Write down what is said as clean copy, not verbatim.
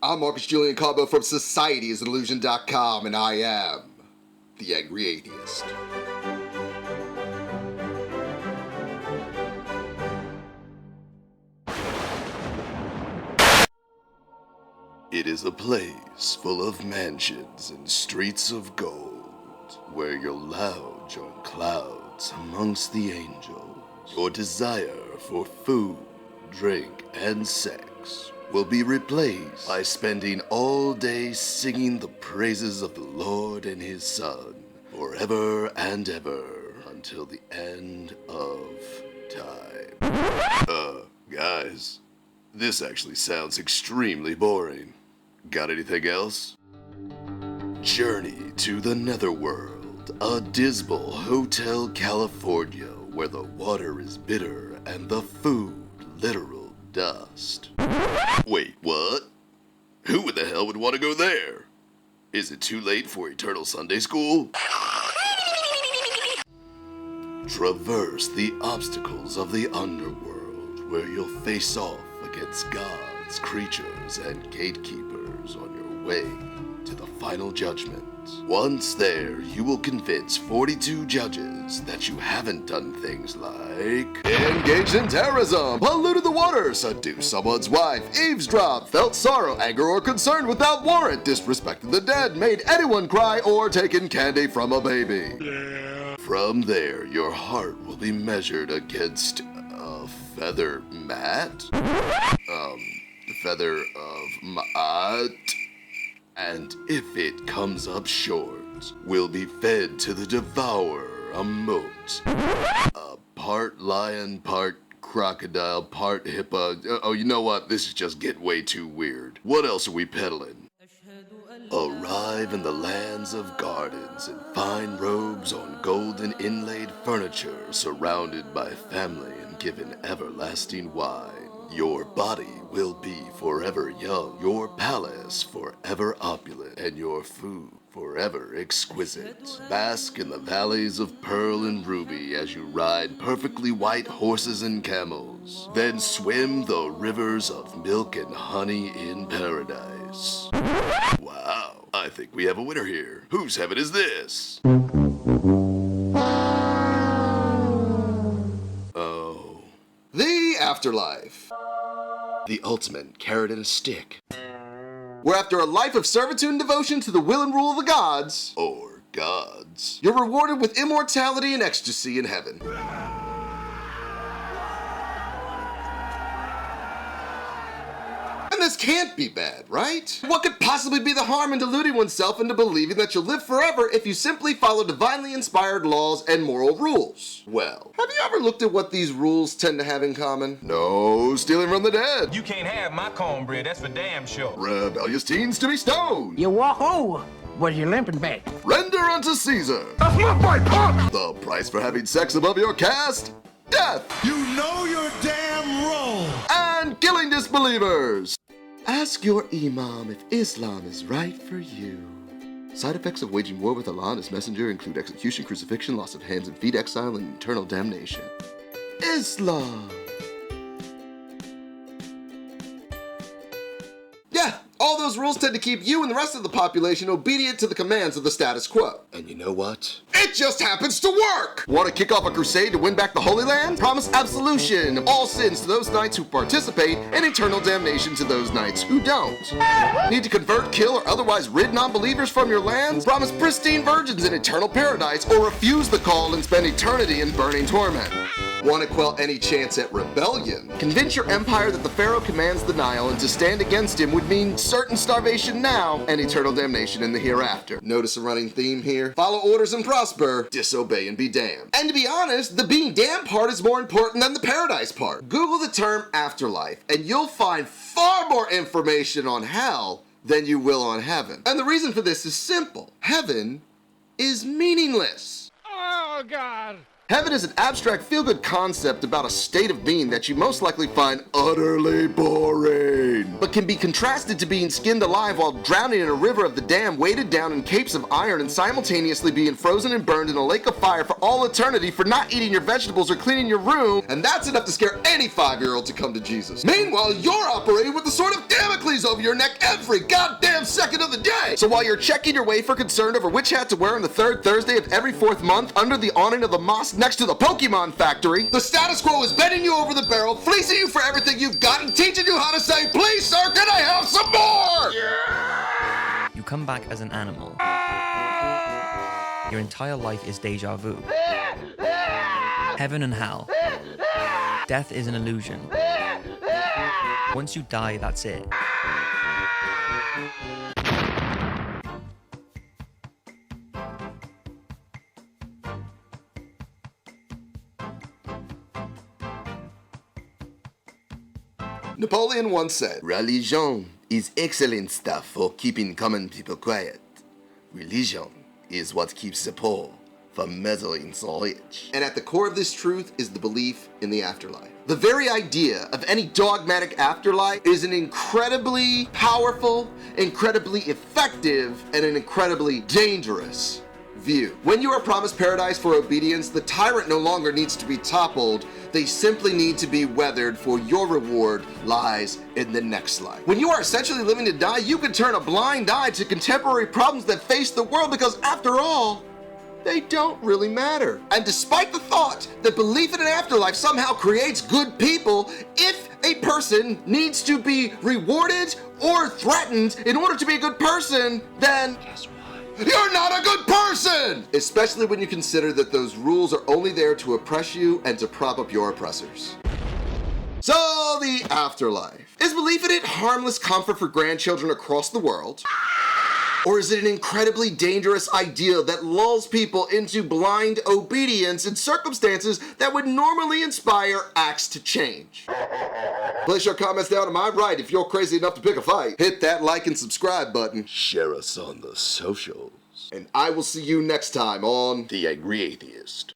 I'm Marcus Julian Carbo from SocietyIsAnIllusion.com, and I am the Angry Atheist. It is a place full of mansions and streets of gold, where you'll lounge on clouds amongst the angels. Your desire for food, drink, and sex will be replaced by spending all day singing the praises of the Lord and His Son, forever and ever, until the end of time. Guys, this actually sounds extremely boring. Got anything else? Journey to the Netherworld, a dismal Hotel California where the water is bitter and the food literal dust. Wait, what? Who in the hell would want to go there? Is it too late for eternal Sunday school? Traverse the obstacles of the underworld, where you'll face off against gods, creatures, and gatekeepers on your way to the final judgment. Once there, you will convince 42 judges that you haven't done things like engaged in terrorism, polluted the water, seduced someone's wife, eavesdropped, felt sorrow, anger, or concern without warrant, disrespected the dead, made anyone cry, or taken candy from a baby. Yeah. From there, your heart will be measured against a feather mat? The feather of Ma'at. And if it comes up short, will be fed to the devourer, a moat. A part lion, part crocodile, part hippo. Oh, you know what? This is just getting way too weird. What else are we peddling? Arrive in the lands of gardens in fine robes on golden inlaid furniture, surrounded by family and given everlasting wine. Your body will be forever young, your palace forever opulent, and your food forever exquisite. Bask in the valleys of pearl and ruby as you ride perfectly white horses and camels. Then swim the rivers of milk and honey in paradise. Wow, I think we have a winner here. Whose heaven is this? Oh. The Afterlife. The ultimate carrot and a stick. Where after a life of servitude and devotion to the will and rule of the gods, or gods, you're rewarded with immortality and ecstasy in heaven. And this can't be bad, right? What could possibly be the harm in deluding oneself into believing that you'll live forever if you simply follow divinely inspired laws and moral rules? Well, have you ever looked at what these rules tend to have in common? No stealing from the dead. You can't have my cornbread, that's for damn sure. Rebellious teens to be stoned. You wahoo! What are you limping back? Render unto Caesar. That's not my pop! The price for having sex above your caste? Death. You know your damn role. And killing disbelievers. Ask your imam if Islam is right for you. Side effects of waging war with Allah and His Messenger include execution, crucifixion, loss of hands and feet, exile, and eternal damnation. Islam. Yeah, all those rules tend to keep you and the rest of the population obedient to the commands of the status quo. And you know what? It just happens to work! Want to kick off a crusade to win back the Holy Land? Promise absolution of all sins to those knights who participate and eternal damnation to those knights who don't. Need to convert, kill, or otherwise rid non-believers from your lands? Promise pristine virgins in eternal paradise, or refuse the call and spend eternity in burning torment. Want to quell any chance at rebellion? Convince your empire that the Pharaoh commands the Nile, and to stand against him would mean certain starvation now and eternal damnation in the hereafter. Notice a running theme here? Follow orders and prosper, disobey and be damned. And to be honest, the being damned part is more important than the paradise part. Google the term afterlife, and you'll find far more information on hell than you will on heaven. And the reason for this is simple. Heaven is meaningless. Oh, God. Heaven is an abstract feel-good concept about a state of being that you most likely find utterly boring, but can be contrasted to being skinned alive while drowning in a river of the damned, weighted down in capes of iron, and simultaneously being frozen and burned in a lake of fire for all eternity for not eating your vegetables or cleaning your room, and that's enough to scare any 5-year-old to come to Jesus. Meanwhile, you're operating with the sword of Damocles over your neck every goddamn second of the day! So while you're checking your wafer concerned over which hat to wear on the third Thursday of every 4th month under the awning of the mosque next to the Pokemon factory, the status quo is bending you over the barrel, fleecing you for everything you've got, and teaching you how to say, "Please, sir, can I have some more?" Yeah! You come back as an animal. Your entire life is deja vu. Heaven and hell. Death is an illusion. Once you die, that's it. Napoleon once said, "Religion is excellent stuff for keeping common people quiet. Religion is what keeps the poor from meddling so rich." And at the core of this truth is the belief in the afterlife. The very idea of any dogmatic afterlife is an incredibly powerful, incredibly effective, and an incredibly dangerous view. When you are promised paradise for obedience, the tyrant no longer needs to be toppled. They simply need to be weathered, for your reward lies in the next life. When you are essentially living to die, you can turn a blind eye to contemporary problems that face the world because, after all, they don't really matter. And despite the thought that belief in an afterlife somehow creates good people, if a person needs to be rewarded or threatened in order to be a good person, then guess what? You're not a good person! Especially when you consider that those rules are only there to oppress you and to prop up your oppressors. So, the afterlife. Is belief in it harmless comfort for grandchildren across the world? Or is it an incredibly dangerous ideal that lulls people into blind obedience in circumstances that would normally inspire acts to change? Place your comments down to my right if you're crazy enough to pick a fight. Hit that like and subscribe button. Share us on the socials. And I will see you next time on The Angry Atheist.